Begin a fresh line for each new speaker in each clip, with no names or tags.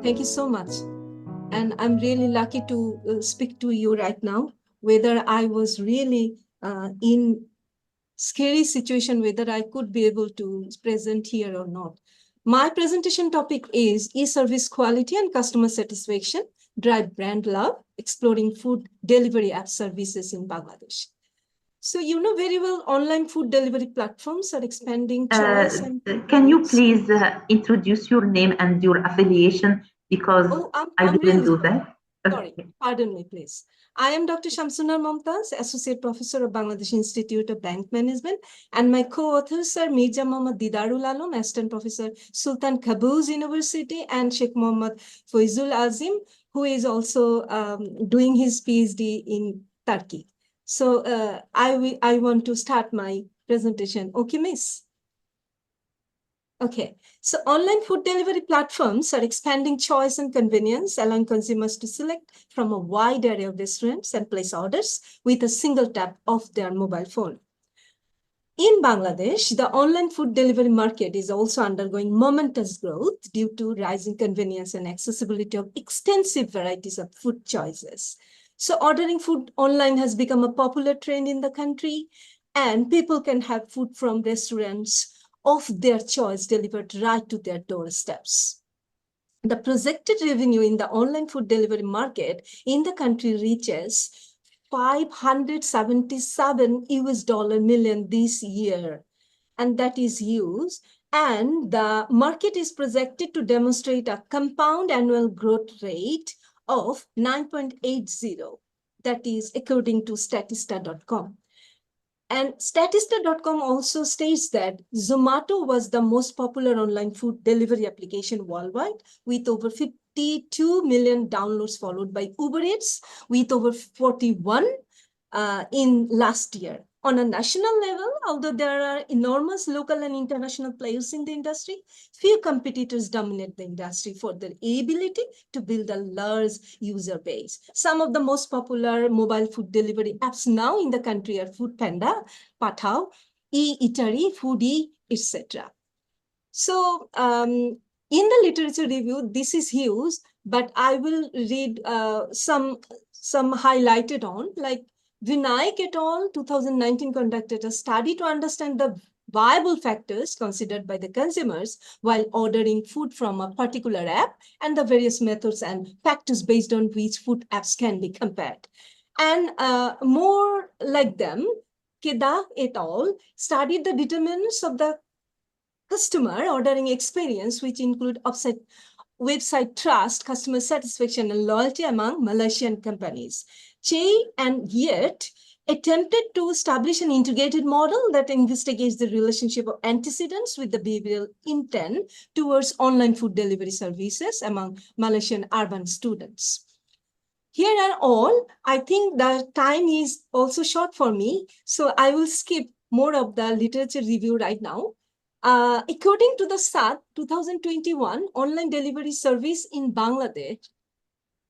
Thank you so much. And I'm really lucky to speak to you right now, whether I was really in scary situation, whether I could be able to present here or not. My presentation topic is e-service quality and customer satisfaction, drive brand love, exploring food delivery app services in Bangladesh. So you know very well, online food delivery platforms are expanding choice and
Can you
convenience.
please introduce your name and your affiliation, because
Oh,
I
I'm
didn't
really
do
sorry.
that?
Sorry,
Okay.
pardon me, please. I am Dr. Shamsun Nahar Momotaz, Associate Professor of Bangladesh Institute of Bank Management, and my co-authors are Mirza Mohammad Didarul Alam, Assistant Professor, Sultan Qaboos University, and Sheikh Mohammad Fauzul Azim, who is also doing his PhD in Turkey. So I want to start my presentation. Okay, miss? Okay, so online food delivery platforms are expanding choice and convenience, allowing consumers to select from a wide array of restaurants and place orders with a single tap of their mobile phone. In Bangladesh, the online food delivery market is also undergoing momentous growth due to rising convenience and accessibility of extensive varieties of food choices. So ordering food online has become a popular trend in the country, and people can have food from restaurants of their choice delivered right to their doorsteps. The projected revenue in the online food delivery market in the country reaches 577 US dollar million this year, and that is huge. And the market is projected to demonstrate a compound annual growth rate of 9.80. That is according to statista.com. And Statista.com also states that Zomato was the most popular online food delivery application worldwide, with over 52 million downloads, followed by Uber Eats with over 41 in last year. On a national level, although there are enormous local and international players in the industry, few competitors dominate the industry for their ability to build a large user base. Some of the most popular mobile food delivery apps now in the country are Foodpanda, Pathao, e-Eatery, Foodie, etc. So in the literature review, this is huge, but I will read some highlighted on, like Vinayak et al. 2019 conducted a study to understand the viable factors considered by the consumers while ordering food from a particular app and the various methods and factors based on which food apps can be compared. And more like them, Keda et al. Studied the determinants of the customer ordering experience, which include website trust, customer satisfaction, and loyalty among Malaysian companies. Che and Yet attempted to establish an integrated model that investigates the relationship of antecedents with the behavioral intent towards online food delivery services among Malaysian urban students. Here are all. I think the time is also short for me, so I will skip more of the literature review right now. According to the SAT 2021 online delivery service in Bangladesh,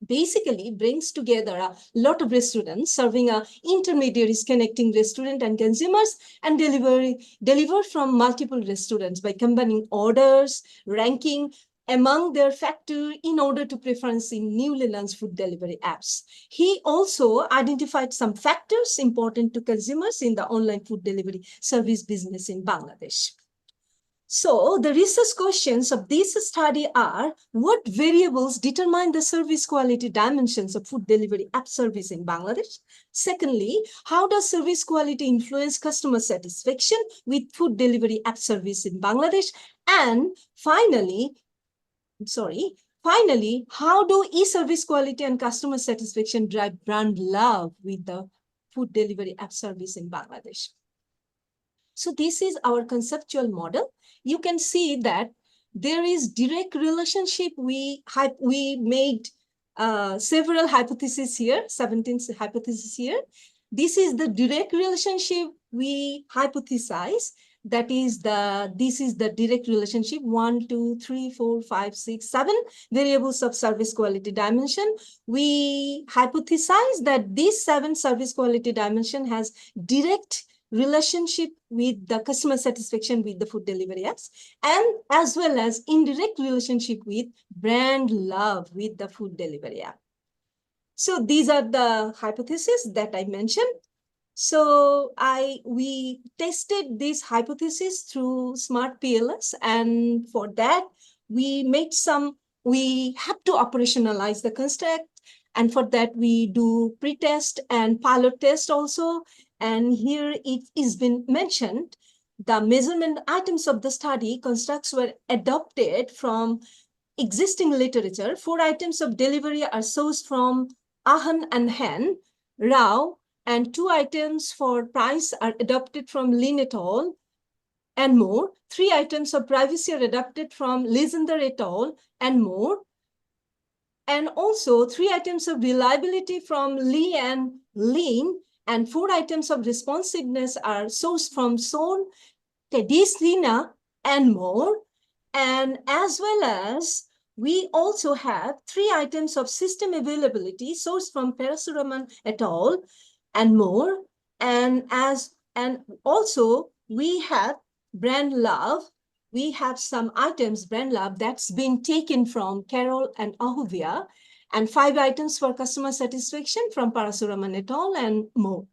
basically brings together a lot of restaurants serving intermediaries connecting restaurant and consumers and deliver from multiple restaurants by combining orders, ranking among their factor in order to preference in newly launched food delivery apps. He also identified some factors important to consumers in the online food delivery service business in Bangladesh. So the research questions of this study are: what variables determine the service quality dimensions of food delivery app service in Bangladesh? Secondly, how does service quality influence customer satisfaction with food delivery app service in Bangladesh? And finally, how do e-service quality and customer satisfaction drive brand love with the food delivery app service in Bangladesh? So this is our conceptual model. You can see that there is direct relationship. We made several hypotheses here, 17 hypotheses here. This is the direct relationship we hypothesize. This is the direct relationship: 1, 2, 3, 4, 5, 6, 7 variables of service quality dimension. We hypothesize that this 7 service quality dimension has direct relationship with the customer satisfaction with the food delivery apps, and as well as indirect relationship with brand love with the food delivery app. So these are the hypotheses that I mentioned. So we tested this hypothesis through Smart PLS, and for that we have to operationalize the construct, and for that we do pre-test and pilot test also. And here it is been mentioned, the measurement items of the study constructs were adopted from existing literature. 4 items of delivery are sourced from Ahan and Hen, Rao, and 2 items for price are adopted from Lin et al. And more. 3 items of privacy are adopted from Lisender et al. And more. And also 3 items of reliability from Lee and Lin, and 4 items of responsiveness are sourced from Son, Tedesina, and more. And as well as we also have 3 items of system availability sourced from Parasuraman et al. And more. And also we have brand love. We have some items, brand love, that's been taken from Carol and Ahuvia, and 5 items for customer satisfaction from Parasuraman et al. And more.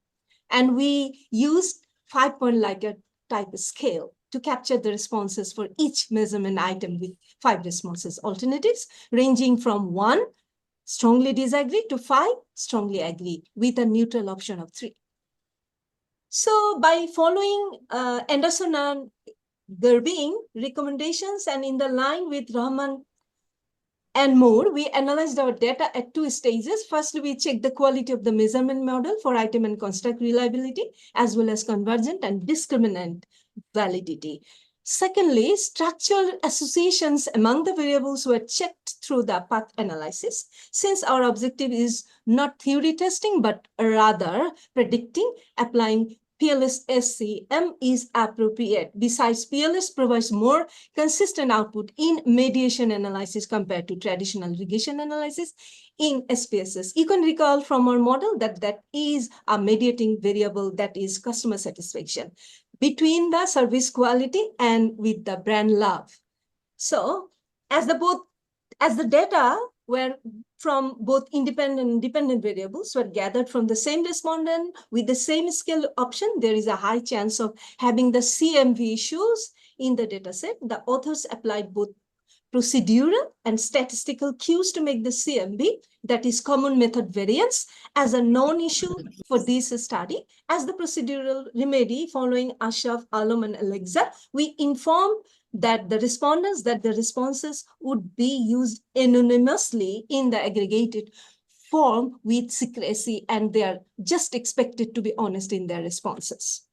And we used 5-point Likert type scale to capture the responses for each measurement item with 5 responses alternatives, ranging from 1, strongly disagree, to 5, strongly agree, with a neutral option of 3. So by following Anderson and Gerbing recommendations and in the line with Rahman and more, we analyzed our data at 2 stages. First, we checked the quality of the measurement model for item and construct reliability, as well as convergent and discriminant validity. Secondly, structural associations among the variables were checked through the path analysis. Since our objective is not theory testing, but rather predicting, applying PLS SCM is appropriate. Besides, PLS provides more consistent output in mediation analysis compared to traditional regression analysis in SPSS. You can recall from our model that that is a mediating variable, that is customer satisfaction between the service quality and with the brand love. So as the data were from both independent and dependent variables were gathered from the same respondent with the same scale option, there is a high chance of having the CMV issues in the dataset. The authors applied both procedural and statistical cues to make the CMV, that is common method variance, as a non-issue for this study. As the procedural remedy following Ashraf, Alam, and Alexa, we informed that the responses would be used anonymously in the aggregated form with secrecy, and they are just expected to be honest in their responses.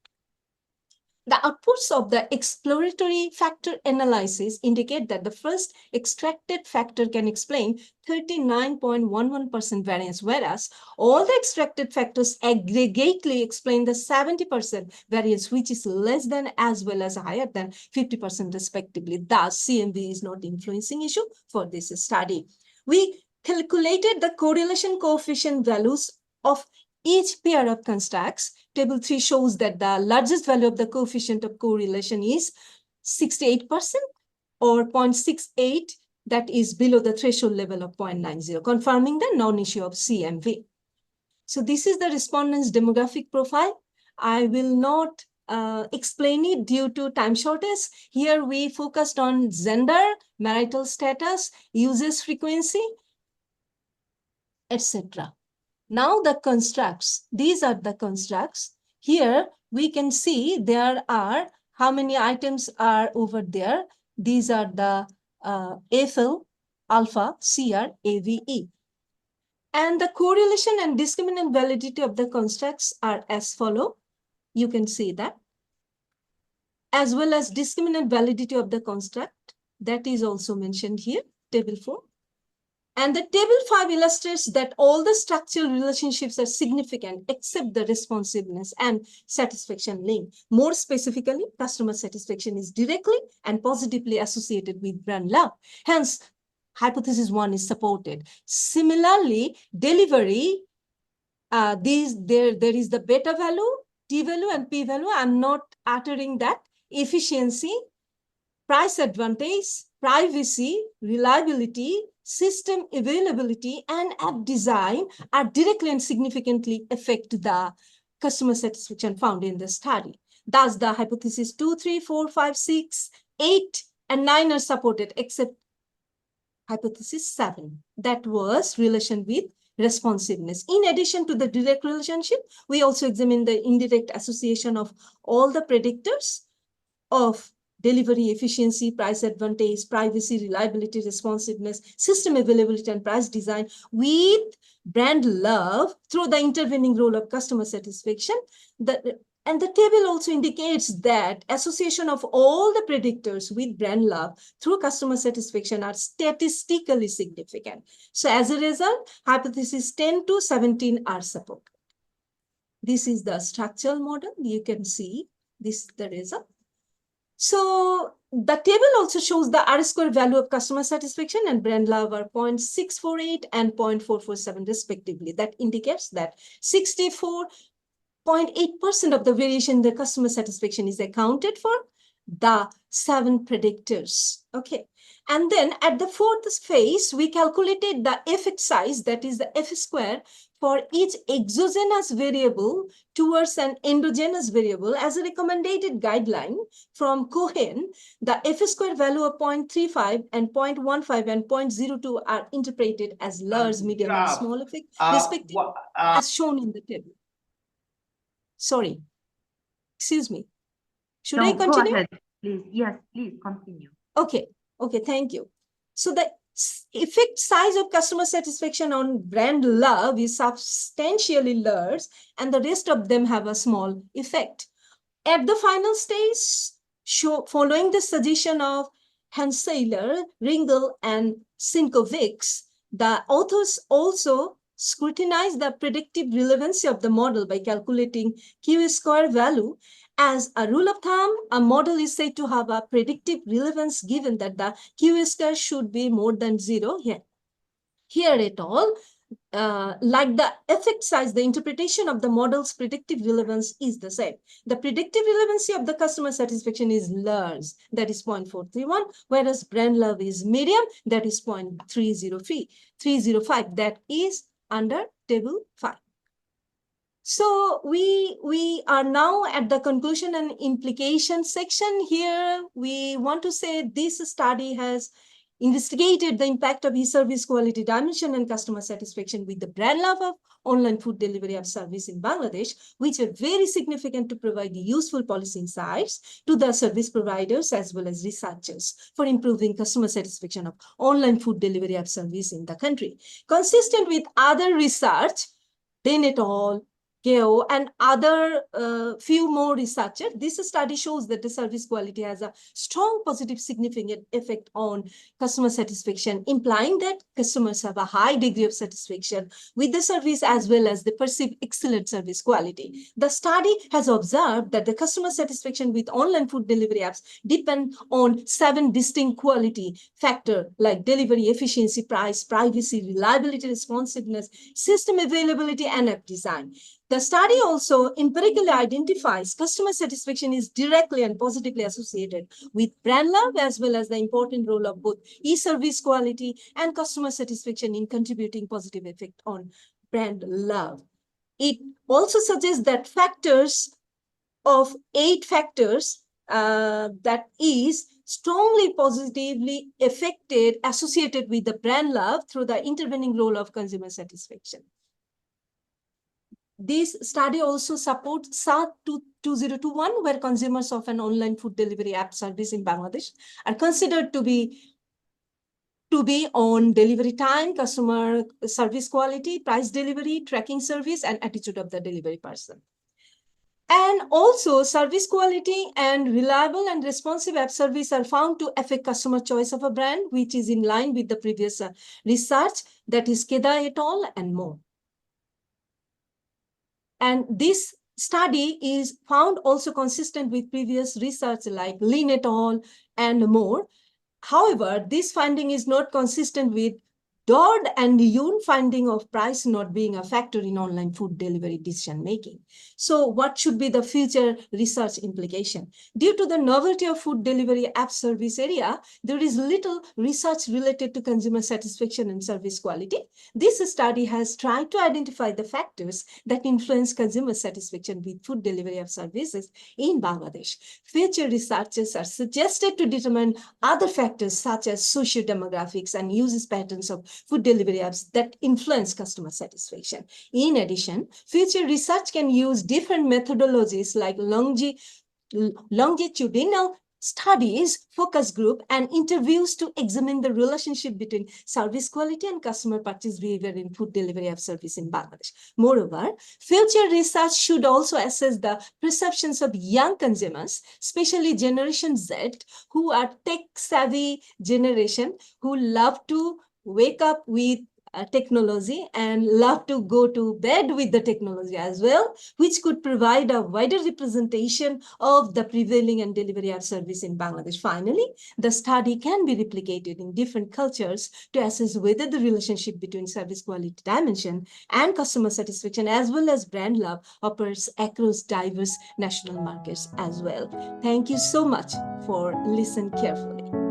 The outputs of the exploratory factor analysis indicate that the first extracted factor can explain 39.11% variance, whereas all the extracted factors aggregately explain the 70% variance, which is less than as well as higher than 50% respectively. Thus, CMV is not influencing issue for this study. We calculated the correlation coefficient values of each pair of constructs. Table 3 shows that the largest value of the coefficient of correlation is 68% or 0.68, that is below the threshold level of 0.90, confirming the non-issue of CMV. So this is the respondents' demographic profile. I will not explain it due to time shortage. Here we focused on gender, marital status, usage frequency, etc. Now the constructs, these are the constructs. Here we can see there are how many items are over there. These are the afield, alpha, CR, AVE. And the correlation and discriminant validity of the constructs are as follow. You can see that. As well as discriminant validity of the construct, that is also mentioned here, table 4. And the table 5 illustrates that all the structural relationships are significant except the responsiveness and satisfaction link. More specifically, customer satisfaction is directly and positively associated with brand love. Hence, hypothesis 1 is supported. Similarly, delivery, there is the beta value T-value and P-value, I'm not uttering that. Efficiency, price advantage, privacy, reliability, system availability, and app design are directly and significantly affect the customer satisfaction found in the study. Thus, the hypothesis 2, 3, 4, 5, 6, 8, and 9 are supported, except hypothesis 7, that was relation with responsiveness. In addition to the direct relationship, we also examine the indirect association of all the predictors of delivery efficiency, price advantage, privacy, reliability, responsiveness, system availability, and price design with brand love through the intervening role of customer satisfaction. And the table also indicates that association of all the predictors with brand love through customer satisfaction are statistically significant. So as a result, hypothesis 10 to 17 are supported. This is the structural model. You can see this the result. So the table also shows the R-square value of customer satisfaction and brand love are 0.648 and 0.447 respectively. That indicates that 64.8% of the variation in the customer satisfaction is accounted for the 7 predictors. Okay. And then at the fourth phase, we calculated the effect size, that is the F square, for each exogenous variable towards an endogenous variable as a recommended guideline from Cohen. The F square value of 0.35 and 0.15 and 0.02 are interpreted as large, medium, and small effect, respectively, as shown in the table. Sorry, excuse me. Should I continue?
Go ahead, please. Yes, please continue.
Okay, thank you. So the effect size of customer satisfaction on brand love is substantially large, and the rest of them have a small effect. At the final stage, following the suggestion of Hansaler, Ringel, and Sinkovics, the authors also scrutinized the predictive relevancy of the model by calculating Q-square value. As a rule of thumb, a model is said to have a predictive relevance given that the Q-square should be more than 0 here. Here et al., like the effect size, the interpretation of the model's predictive relevance is the same. The predictive relevancy of the customer satisfaction is large, that is 0.431, whereas brand love is medium, that is 0.305, that is under table 5. So we are now at the conclusion and implication section. Here we want to say this study has investigated the impact of e-service quality dimension and customer satisfaction with the brand love of online food delivery app service in Bangladesh, which are very significant to provide useful policy insights to the service providers as well as researchers for improving customer satisfaction of online food delivery app service in the country. Consistent with other research, Then et al., Geo, and other few more researchers, this study shows that the service quality has a strong positive significant effect on customer satisfaction, implying that customers have a high degree of satisfaction with the service as well as the perceived excellent service quality. The study has observed that the customer satisfaction with online food delivery apps depend on 7 distinct quality factors like delivery efficiency, price, privacy, reliability, responsiveness, system availability, and app design. The study also empirically identifies customer satisfaction is directly and positively associated with brand love as well as the important role of both e-service quality and customer satisfaction in contributing positive effect on brand love. It also suggests that factors of 8 factors that is strongly positively associated with the brand love through the intervening role of consumer satisfaction. This study also supports SAR 2021, where consumers of an online food delivery app service in Bangladesh are considered to be on delivery time, customer service quality, price delivery, tracking service, and attitude of the delivery person. And also, service quality and reliable and responsive app service are found to affect customer choice of a brand, which is in line with the previous research, that is Keda et al. And more. And this study is found also consistent with previous research like Lin et al. And more. However, this finding is not consistent with Dodd and Yoon finding of price not being a factor in online food delivery decision making. So what should be the future research implication? Due to the novelty of food delivery app service area, there is little research related to consumer satisfaction and service quality. This study has tried to identify the factors that influence consumer satisfaction with food delivery app services in Bangladesh. Future researchers are suggested to determine other factors such as socio-demographics and usage patterns of food delivery apps that influence customer satisfaction. In addition, future research can use different methodologies like longitudinal studies, focus group, and interviews to examine the relationship between service quality and customer purchase behavior in food delivery app service in Bangladesh. Moreover, future research should also assess the perceptions of young consumers, especially Generation Z, who are tech-savvy generation who love to wake up with technology and love to go to bed with the technology as well, which could provide a wider representation of the prevailing and delivery app service in Bangladesh. Finally, the study can be replicated in different cultures to assess whether the relationship between service quality dimension and customer satisfaction as well as brand love operates across diverse national markets as well. Thank you so much for listening carefully.